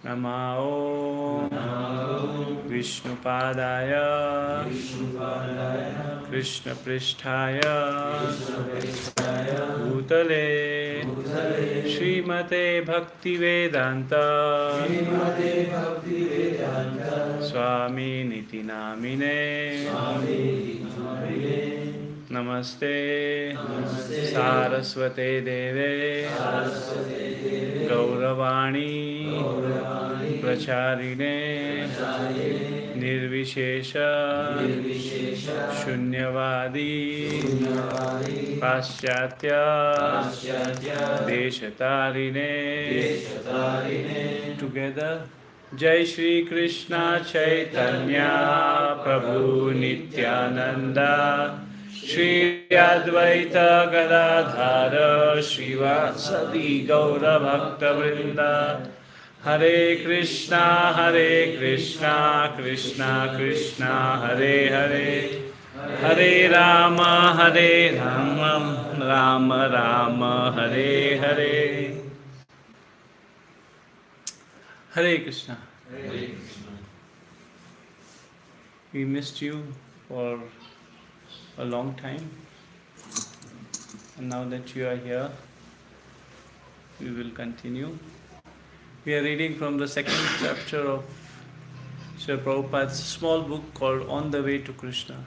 Namah Vishnupadaya Krishna Pristhaya Bhutale Srimate Bhaktivedanta Swami Niti Namine Namaste Saraswate Deve Gauravani Pracharine Nirvishesha Shunyavadi Paschatya Deshatarine. Together, Jai Shri Krishna Chaitanya Prabhu Nityananda Shri Advaita Gadadhara Srivasadi Gaura Bhakta Vrinda Hare Krishna Krishna Krishna Hare Hare Hare Rama Rama Rama Hare Hare. Hare Krishna. We missed you for a long time, and now that you are here, we will continue. We are reading from the second chapter of Srila Prabhupada's small book called On the Way to Krishna.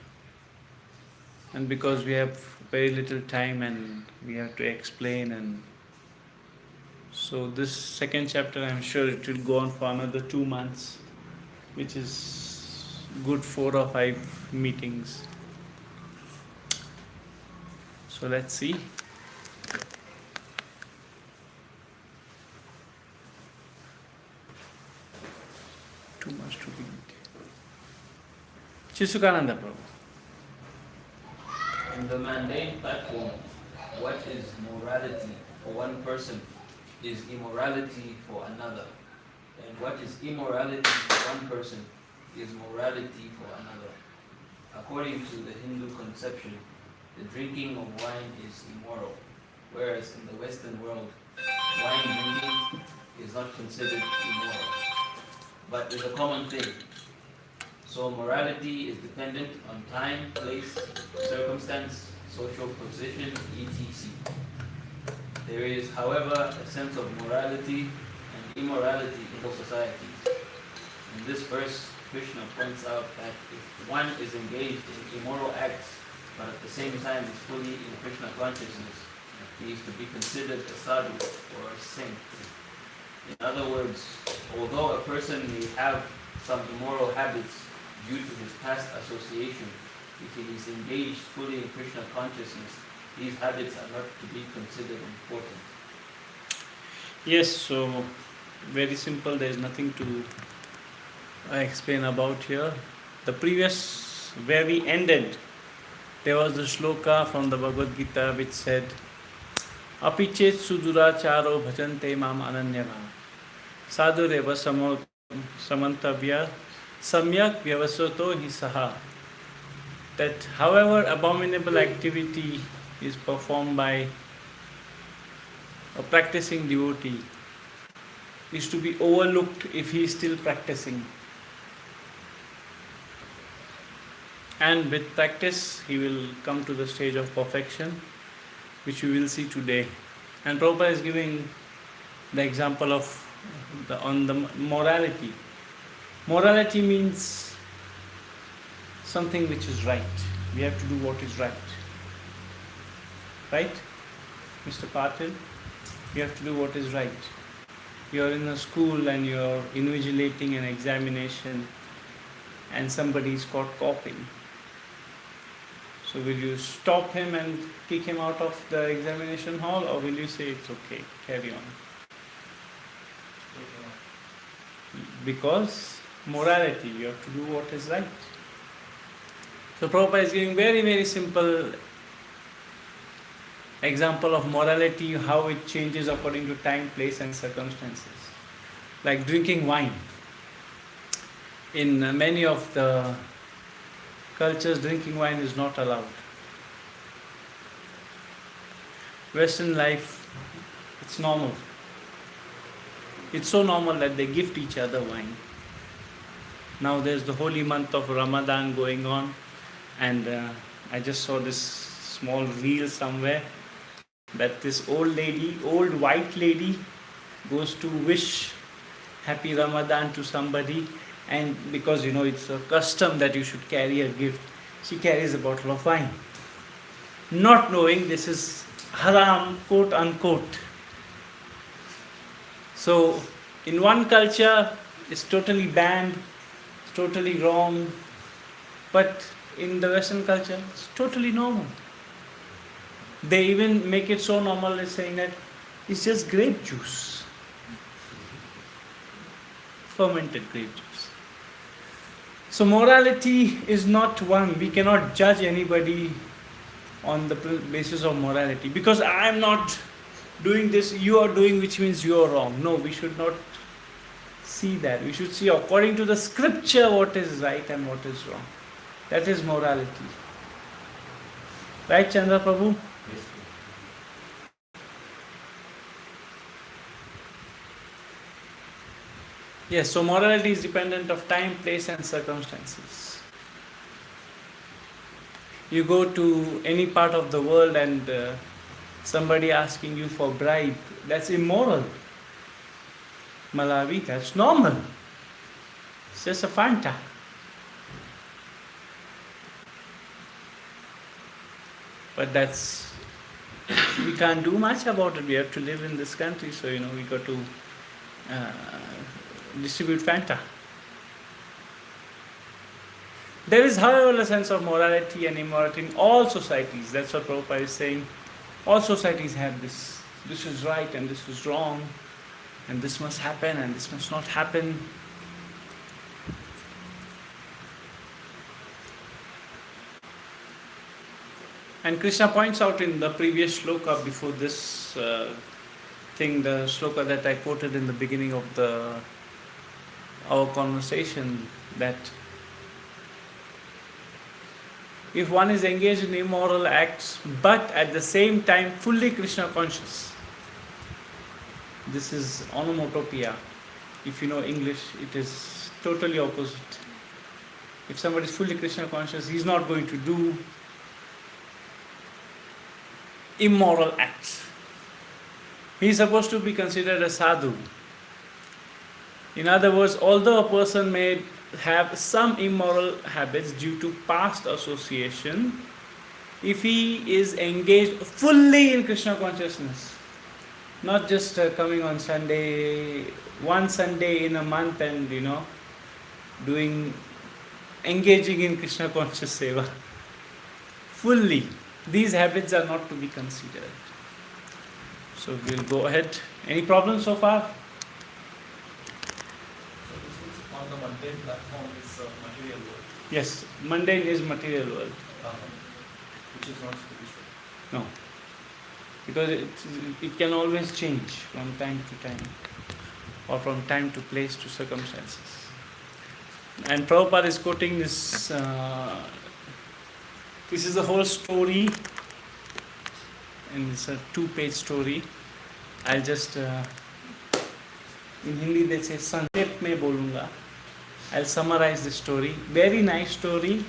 And because we have very little time and we have to explain, and so this second chapter, I'm sure it will go on for another 2 months, which is good 4 or 5 meetings. So let's see. Too much to read. Chisukananda Prabhu. In the mundane platform, what is morality for one person is immorality for another. And what is immorality for one person is morality for another. According to the Hindu conception, the drinking of wine is immoral, whereas in the Western world, wine drinking is not considered immoral, but is a common thing. So morality is dependent on time, place, circumstance, social position, etc. There is, however, a sense of morality and immorality in all societies. In this verse, Krishna points out that if one is engaged in immoral acts, but at the same time is fully in Krishna consciousness, he is to be considered a sadhu or a saint. In other words, although a person may have some immoral habits due to his past association, if he is engaged fully in Krishna consciousness, these habits are not to be considered important. Yes, so very simple, there is nothing to explain about here. The previous, where we ended, there was the shloka from the Bhagavad Gita which said, Apichet suduracharo bhajante mam ananyava sadhureva samantavya samyak vyavasato hi saha. That however abominable activity is performed by a practicing devotee is to be overlooked if he is still practicing. And with practice, he will come to the stage of perfection, which we will see today. And Prabhupada is giving the example of on the morality. Morality means something which is right. We have to do what is right. Right? Mr. Patil? You have to do what is right. You are in a school and you are invigilating an examination and somebody is caught copying. So will you stop him and kick him out of the examination hall, or will you say it's okay, carry on? Because morality, you have to do what is right. So Prabhupada is giving very, very simple example of morality, how it changes according to time, place and circumstances. Like drinking wine. In many of the cultures, drinking wine is not allowed. Western life, it's normal. It's so normal that they gift each other wine. Now there's the holy month of Ramadan going on, and I just saw this small reel somewhere that this old white lady, goes to wish happy Ramadan to somebody, and because it's a custom that you should carry a gift, she carries a bottle of wine, not knowing this is haram, quote unquote. So, in one culture, it's totally banned, it's totally wrong, but in the Western culture, it's totally normal. They even make it so normal as saying that it's just grape juice, fermented grape juice. So, morality is not one. We cannot judge anybody on the basis of morality. Because I am not doing this, you are doing, which means you are wrong. No, we should not see that. We should see according to the scripture what is right and what is wrong. That is morality. Right, Chandra Prabhu? Yes. Yes, so morality is dependent of time, place and circumstances. You go to any part of the world and somebody asking you for bribe, that's immoral. Malawi, that's normal. It's just a Fanta. But we can't do much about it. We have to live in this country, so we got to distribute Fanta. There is, however, a sense of morality and immorality in all societies. That's what Prabhupada is saying. All societies have this. This is right and this is wrong, and this must happen and this must not happen. And Krishna points out in the previous shloka before this thing, the shloka that I quoted in the beginning of our conversation, that if one is engaged in immoral acts but at the same time fully Krishna conscious, this is onomatopoeia. If you know English, it is totally opposite. If somebody is fully Krishna conscious, he is not going to do immoral acts. He is supposed to be considered a sadhu. In other words, although a person may have some immoral habits due to past association, if he is engaged fully in Krishna consciousness, not just coming on Sunday, one Sunday in a month and engaging in Krishna conscious seva, fully, these habits are not to be considered. So we'll go ahead. Any problems so far? So this is on the mundane platform is material world, Yes, mundane is material world. which is not spiritual. No. Because it can always change from time to time, or from time to place to circumstances. And Prabhupada is quoting this. This is the whole story, and it's a 2-page story. I'll just in Hindi they say sankhep mein bolunga. I'll summarize the story. Very nice story.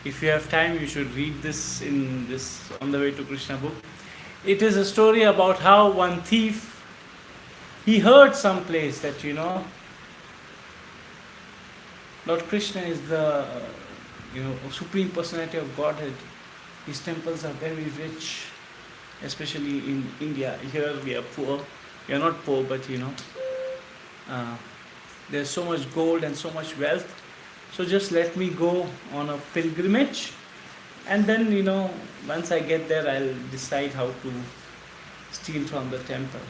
If you have time, you should read this on the way to Krishna book. It is a story about how one thief, he heard someplace that Lord Krishna is the Supreme Personality of Godhead. His temples are very rich, especially in India. Here we are poor. We are not poor, but there's so much gold and so much wealth. So just let me go on a pilgrimage, and then once I get there, I'll decide how to steal from the temple.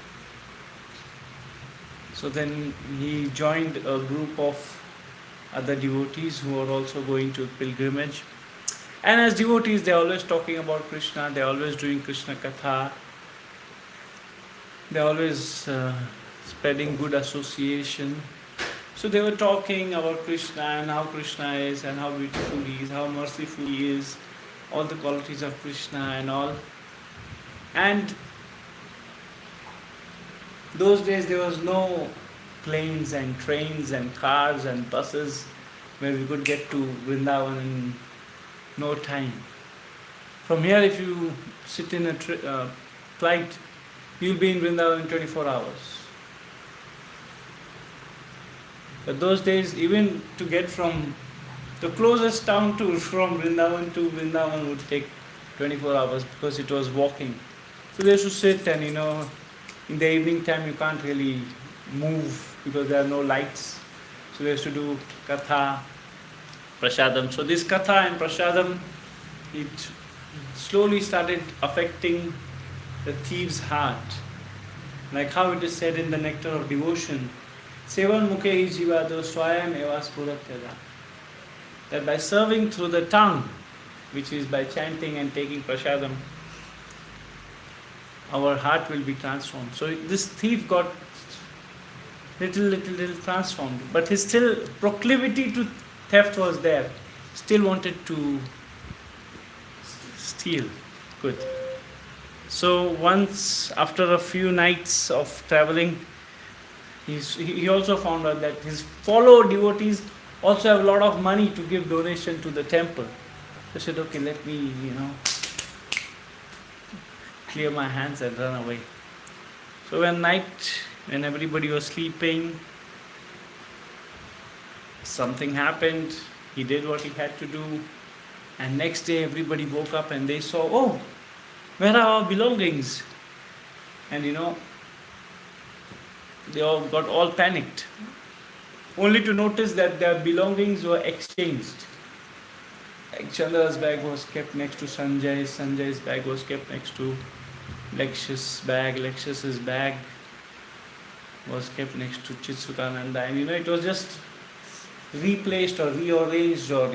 So then he joined a group of other devotees who are also going to pilgrimage. And as devotees, they're always talking about Krishna, they're always doing Krishna Katha, they're always spreading good association. So they were talking about Krishna and how Krishna is and how beautiful he is, how merciful he is, all the qualities of Krishna and all. And those days there was no planes and trains and cars and buses where we could get to Vrindavan in no time. From here, if you sit in a flight, you'll be in Vrindavan in 24 hours. But those days, even to get from the closest town from Vrindavan to Vrindavan would take 24 hours because it was walking. So they used to sit, and in the evening time you can't really move because there are no lights. So they used to do katha, prasadam. So this katha and prasadam, it slowly started affecting the thief's heart. Like how it is said in the Nectar of Devotion, Sevan mukhe hi jivado swayam eva spuratyada. That by serving through the tongue, which is by chanting and taking prasadam, our heart will be transformed. So this thief got little transformed, but his still proclivity to theft was there. Still wanted to steal. Good. So once, after a few nights of traveling, he also found out that his fellow devotees also have a lot of money to give donation to the temple. So he said, okay, let me, clear my hands and run away. So one night, when everybody was sleeping, something happened. He did what he had to do. And next day, everybody woke up and they saw, oh, where are our belongings? And they all got all panicked, only to notice that their belongings were exchanged. Like Chandra's bag was kept next to Sanjay's bag was kept next to Lakshya's bag, Lakshya's bag was kept next to Chitsutananda, and it was just replaced or rearranged, or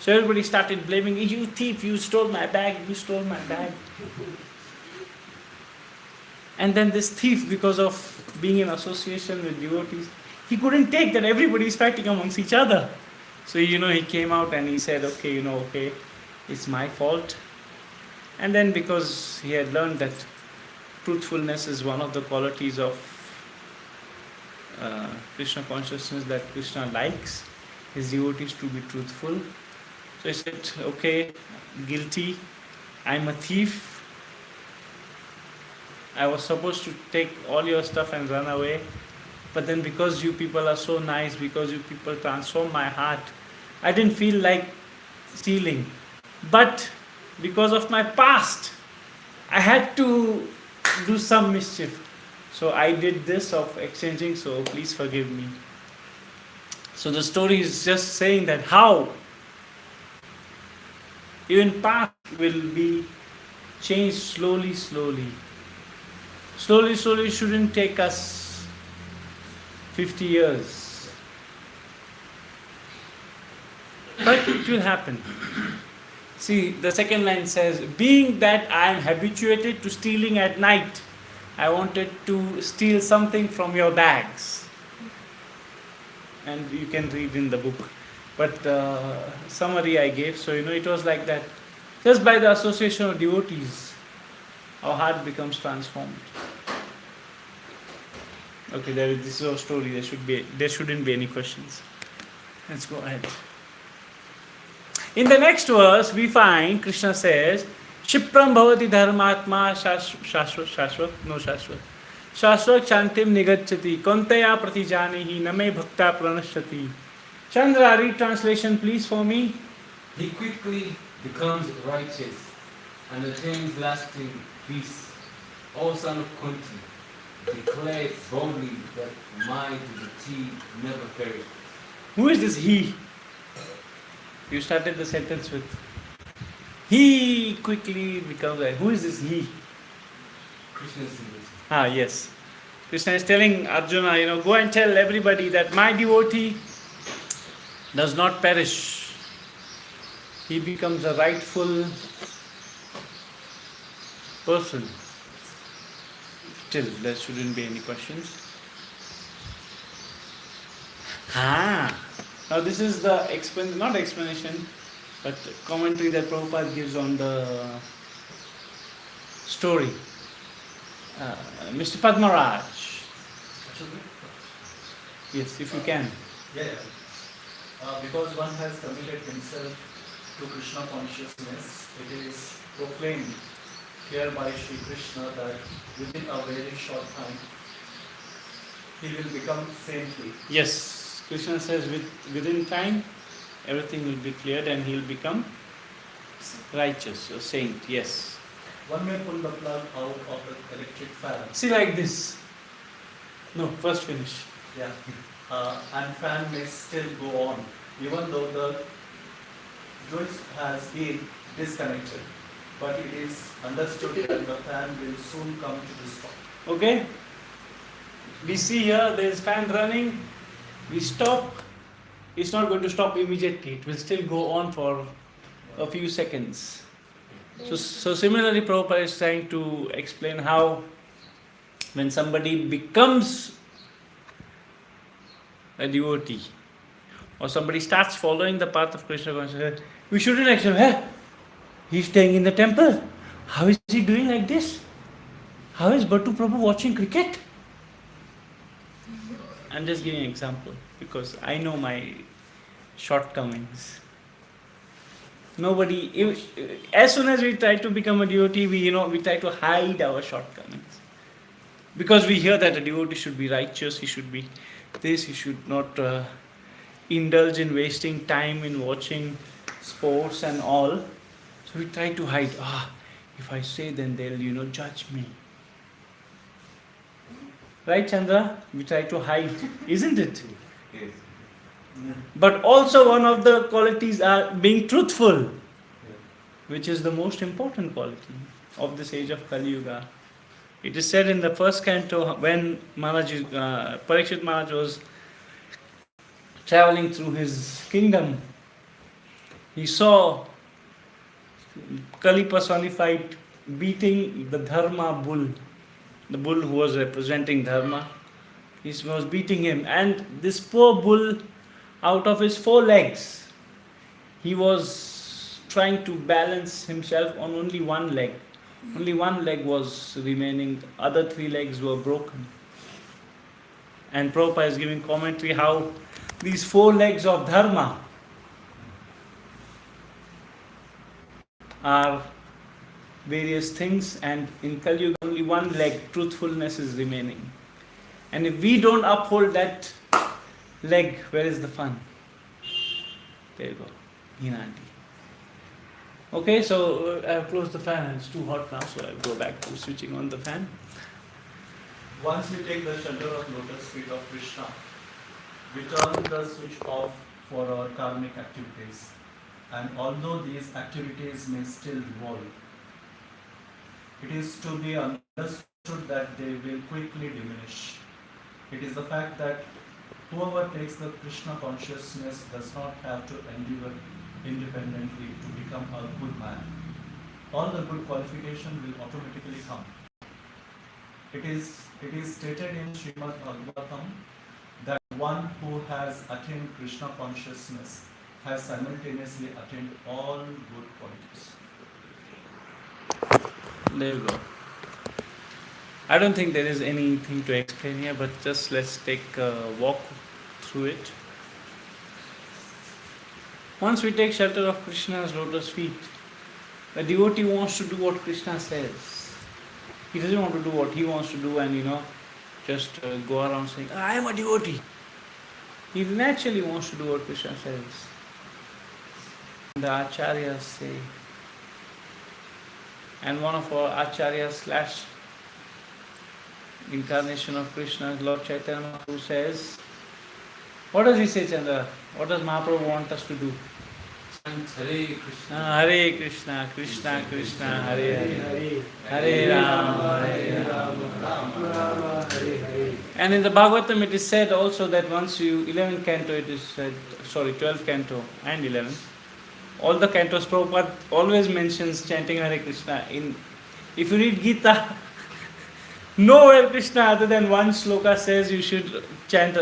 So everybody started blaming, you thief, you stole my bag, you stole my bag. And then this thief, because of being in association with devotees, he couldn't take that everybody is fighting amongst each other. So, he came out and he said, okay, it's my fault. And then because he had learned that truthfulness is one of the qualities of Krishna consciousness, that Krishna likes his devotees to be truthful. So he said, okay, guilty, I'm a thief. I was supposed to take all your stuff and run away. But then because you people are so nice, because you people transform my heart, I didn't feel like stealing. But because of my past, I had to do some mischief. So I did this of exchanging, so please forgive me. So the story is just saying that how even past will be changed slowly. Slowly shouldn't take us 50 years. But it will happen. See, the second line says, being that I am habituated to stealing at night, I wanted to steal something from your bags. And you can read in the book. But summary I gave, so it was like that. Just by the association of devotees, our heart becomes transformed. Okay, this is our story. There shouldn't be any questions. Let's go ahead. In the next verse, we find Krishna says, Shipram bhavati dharmatma shashvat chantim nigacchati kontaya pratijanihi name bhakta pranashyati. Chandra, read translation please for me. He quickly becomes righteous and attains lasting peace. O son of Kunti, declare boldly that my devotee never perishes. Who is this he? You started the sentence with he quickly becomes right. Who is this he? Krishna is devotee. Yes. Krishna is telling Arjuna, go and tell everybody that my devotee does not perish. He becomes a rightful person. Still, there shouldn't be any questions. Now this is the not explanation, but commentary that Prabhupada gives on the story. Mr. Padmaraj. Yes, if you can. Yeah, yeah. Because one has committed himself to Krishna consciousness, it is proclaimed here by Sri Krishna that within a very short time he will become saintly. Yes, Krishna says within time everything will be cleared and he will become righteous, a saint. Yes. One may pull the plug out of the electric fan. See, like this. No, first finish. Yeah. And fan may still go on, even though the switch has been disconnected. But it is understood that the fan will soon come to the stop. Okay? We see here there is fan running. We stop. It's not going to stop immediately. It will still go on for a few seconds. So similarly, Prabhupada is trying to explain how when somebody becomes a devotee or somebody starts following the path of Krishna consciousness, we shouldn't actually, he's staying in the temple. How is he doing like this? How is Bhattu Prabhu watching cricket? I'm just giving an example because I know my shortcomings. Nobody, as soon as we try to become a devotee, we try to hide our shortcomings. Because we hear that a devotee should be righteous, he should be this, he should not indulge in wasting time in watching sports and all. So we try to hide. If I say, then they'll, judge me. Right, Chandra? We try to hide, isn't it? Yes. But also one of the qualities are being truthful, which is the most important quality of this age of Kali Yuga. It is said in the first canto when Parikshit Maharaj was traveling through his kingdom, he saw Kali personified beating the Dharma bull, the bull who was representing Dharma. He was beating him, and this poor bull, out of his 4 legs, he was trying to balance himself on only one leg. Only one leg was remaining, other 3 legs were broken. And Prabhupada is giving commentary how these 4 legs of Dharma are various things, and in Kali Yuga only one leg, truthfulness, is remaining. And if we don't uphold that leg, where is the fun? There you go, Hinandi. Okay, so I've closed the fan and it's too hot now, so I'll go back to switching on the fan. Once we take the shelter of lotus feet of Krishna, we turn the switch off for our karmic activities. And although these activities may still revolve, it is to be understood that they will quickly diminish. It is the fact that whoever takes the Krishna consciousness does not have to endeavor independently to become a good man. All the good qualification will automatically come. It is stated in Srimad Bhagavatam that one who has attained Krishna consciousness has simultaneously attained all good qualities. There you go. I don't think there is anything to explain here, but just let's take a walk through it. Once we take shelter of Krishna's lotus feet, the devotee wants to do what Krishna says. He doesn't want to do what he wants to do and just go around saying, I am a devotee. He naturally wants to do what Krishna says. The acharyas say, and one of our acharyas / incarnation of Krishna, Lord Chaitanya, who says, what does he say, Chandra? What does Mahaprabhu want us to do? Hare Krishna. Hare Krishna, Krishna Krishna, Hare Hare, Hare Rama, Hare Rama, Hare Hare. And in the Bhagavatam it is said also that once 11th canto it is said, 12th canto and 11th, all the cantos Prabhupada always mentions chanting Hare Krishna. If you read Gita, nowhere Krishna other than one sloka says you should chant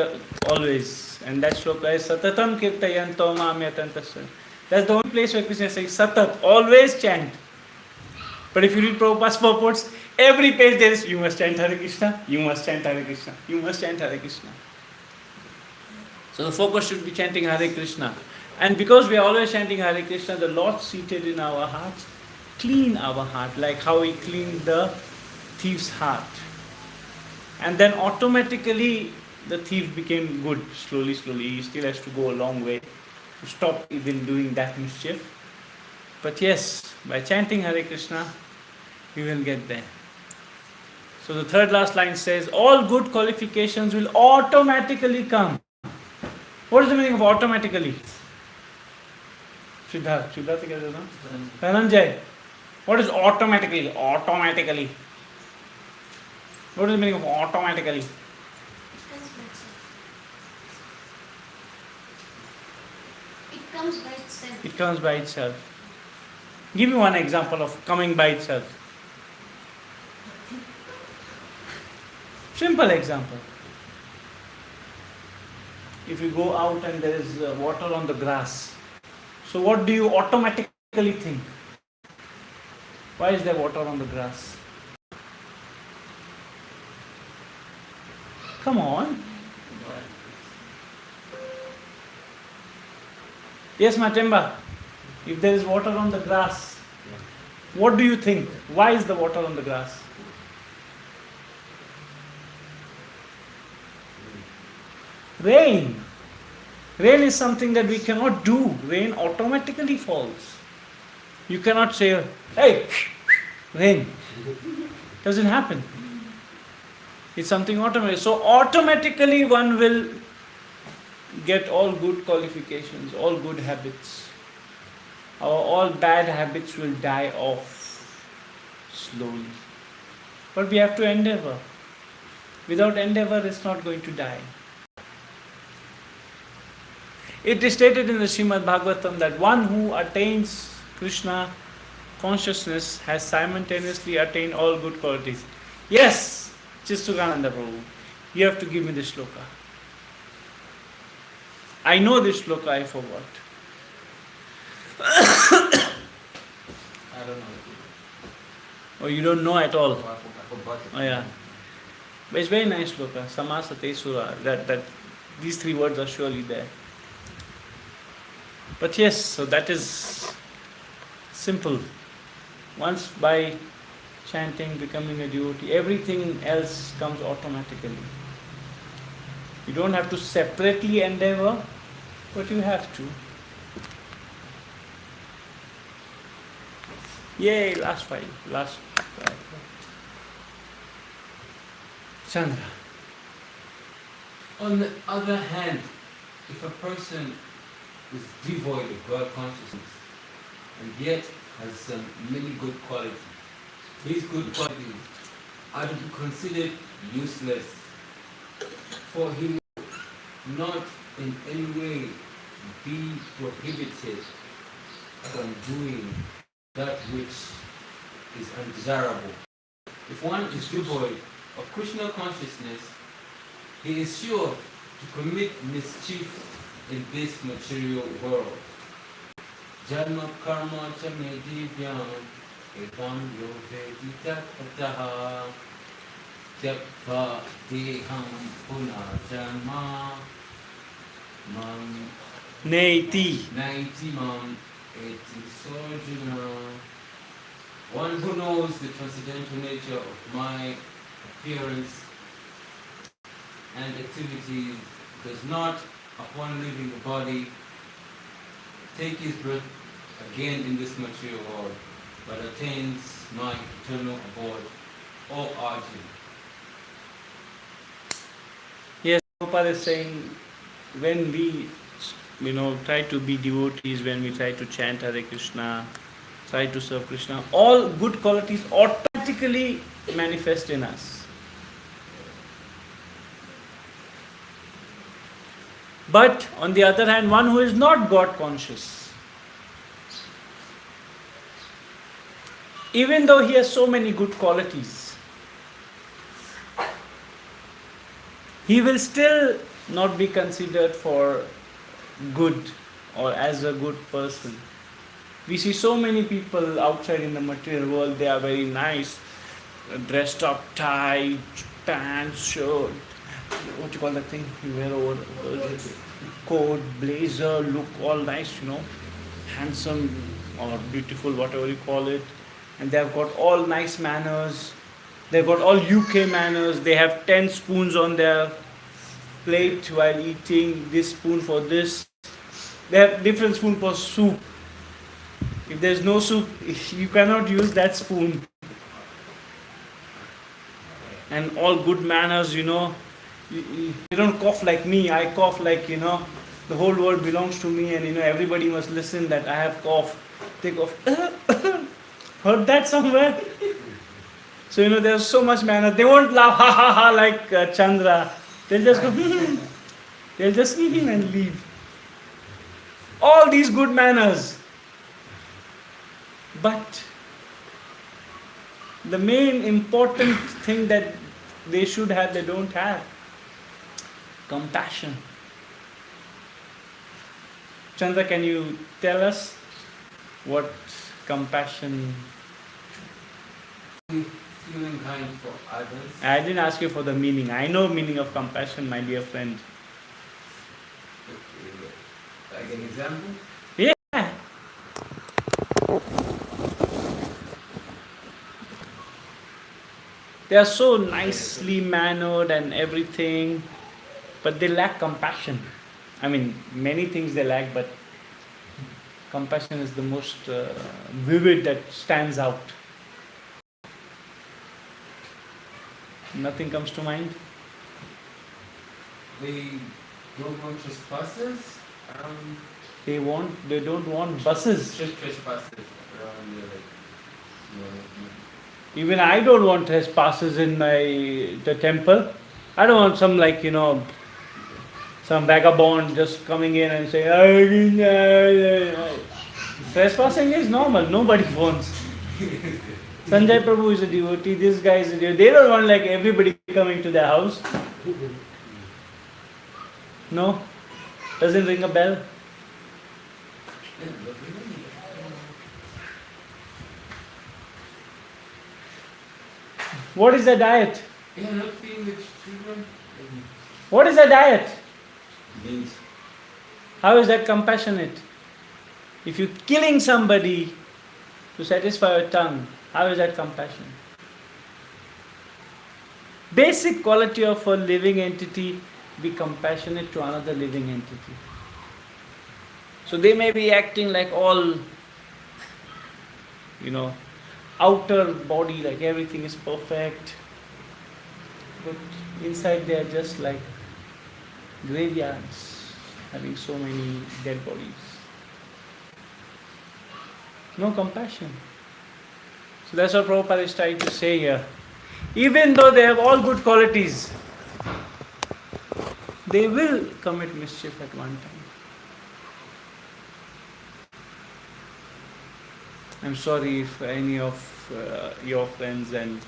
always. And that sloka is Satatam Kirtayanto Mamyatantasya. That's the only place where Krishna says Satat, always chant. But if you read Prabhupada's purports, every page there is, you must chant Hare Krishna, you must chant Hare Krishna, you must chant Hare Krishna. So the focus should be chanting Hare Krishna. And because we are always chanting Hare Krishna, the Lord seated in our hearts, clean our heart, like how He cleaned the thief's heart. And then automatically the thief became good, slowly, slowly. He still has to go a long way to stop even doing that mischief. But yes, by chanting Hare Krishna, we will get there. So the third last line says, all good qualifications will automatically come. What is the meaning of automatically? Siddharth kya कहते हैं? Dhananjay. What is automatically? Automatically. What is the meaning of automatically? It comes by itself. It comes by itself. Give me one example of coming by itself. Simple example. If you go out and there is water on the grass, so what do you automatically think? Why is there water on the grass? Come on. Yes, Matemba. If there is water on the grass, what do you think? Why is the water on the grass? Rain. Rain is something that we cannot do. Rain automatically falls. You cannot say, hey, rain. Doesn't happen. It's something automatic. So automatically one will get all good qualifications, all good habits. All bad habits will die off slowly. But we have to endeavor. Without endeavor, it's not going to die. It is stated in the Srimad Bhagavatam that one who attains Krishna consciousness has simultaneously attained all good qualities. Yes, Chistukananda Prabhu, you have to give me this shloka. I know this shloka, I forgot. I don't know. Oh, you don't know at all? I forgot it. Oh yeah. But it's very nice shloka. Samasate Sura. That these three words are surely there. But yes, so that is simple. Once by chanting, becoming a devotee, everything else comes automatically. You don't have to separately endeavor, but you have to. Yay, last five. Chandra. On the other hand, if a person is devoid of God consciousness and yet has some many good qualities, these good qualities are to be considered useless, for he will not in any way be prohibited from doing that which is undesirable. If one is devoid of Krishna consciousness, he is sure to commit mischief in this material world. Janma karma cha me divyam etam yo vedita pataha japa deham punarjanma mam Neiti. naiti mam eti sojuna. One who knows the transcendental nature of my appearance and activities does not, upon leaving the body, take his breath again in this material world, but attains my eternal abode, O Arjun. Yes, Prabhupada is saying when we try to be devotees, when we try to chant Hare Krishna, try to serve Krishna, all good qualities automatically manifest in us. But on the other hand, one who is not God conscious, even though he has so many good qualities, he will still not be considered for good or as a good person. We see so many people outside in the material world, they are very nice, dressed up, tight, pants, shirt, what you call that thing you wear over coat, blazer, look all nice, handsome or beautiful, whatever you call it, and they have got all nice manners. They've got all UK manners. They have 10 spoons on their plate while eating. This spoon for this. They have different spoon for soup. If there's no soup, you cannot use that spoon. And all good manners, You don't cough like me. I cough like, the whole world belongs to me, and everybody must listen that I have cough. They cough. Heard that somewhere? So there's so much manner. They won't laugh ha ha ha like Chandra. They'll just go they'll just and leave. All these good manners. But the main important thing that they should have, they don't have. Compassion. Chandra, can you tell us what compassion? Feeling kind for others. I didn't ask you for the meaning. I know meaning of compassion, my dear friend. Like an example? Yeah. They are so nicely mannered and everything, but they lack compassion. I mean, many things they lack, but compassion is the most vivid that stands out. Nothing comes to mind? They don't want trespassers around. They don't want buses. Just trespassers around there, Even I don't want trespassers in the temple. I don't want some some vagabond just coming in and saying, trespassing is normal. Nobody wants. Sanjay Prabhu is a devotee, this guy is a devotee. They don't want everybody coming to their house. No? Doesn't ring a bell? What is the diet? Yeah, not feeding the children. What is the diet? Beans. How is that compassionate? If you're killing somebody to satisfy your tongue, how is that compassion? Basic quality of a living entity, be compassionate to another living entity. So they may be acting like all, outer body, like everything is perfect, but inside they are just like graveyards, having so many dead bodies. No compassion. So that's what Prabhupada is trying to say here. Even though they have all good qualities, they will commit mischief at one time. I'm sorry if any of your friends and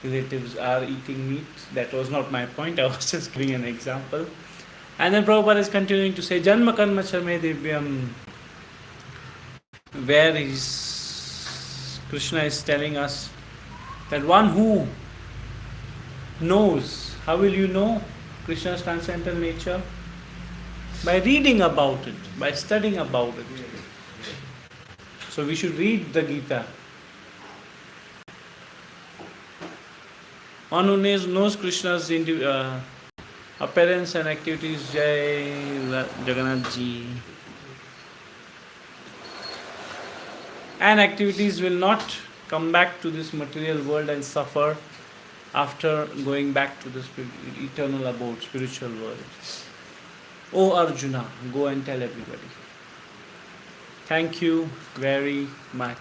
relatives are eating meat. That was not my point. I was just giving an example. And then Prabhupada is continuing to say, Janma karma charme divyam, where Krishna is telling us that one who knows, how will you know Krishna's transcendental nature? By reading about it, by studying about it. So we should read the Gita. One who knows Krishna's appearance and activities, Jai Jagannath Ji. And activities will not come back to this material world and suffer after going back to the eternal abode, spiritual world. O Arjuna, go and tell everybody. Thank you very much.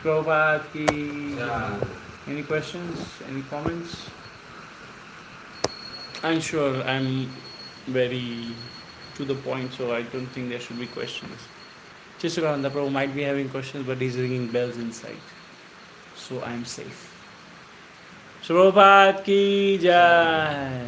Prabhupada ki. Any questions? Any comments? I'm sure I'm very to the point, so I don't think there should be questions. Chisakananda Prabhu might be having questions, but he's ringing bells inside. So I'm safe. Prabhupada ki jai.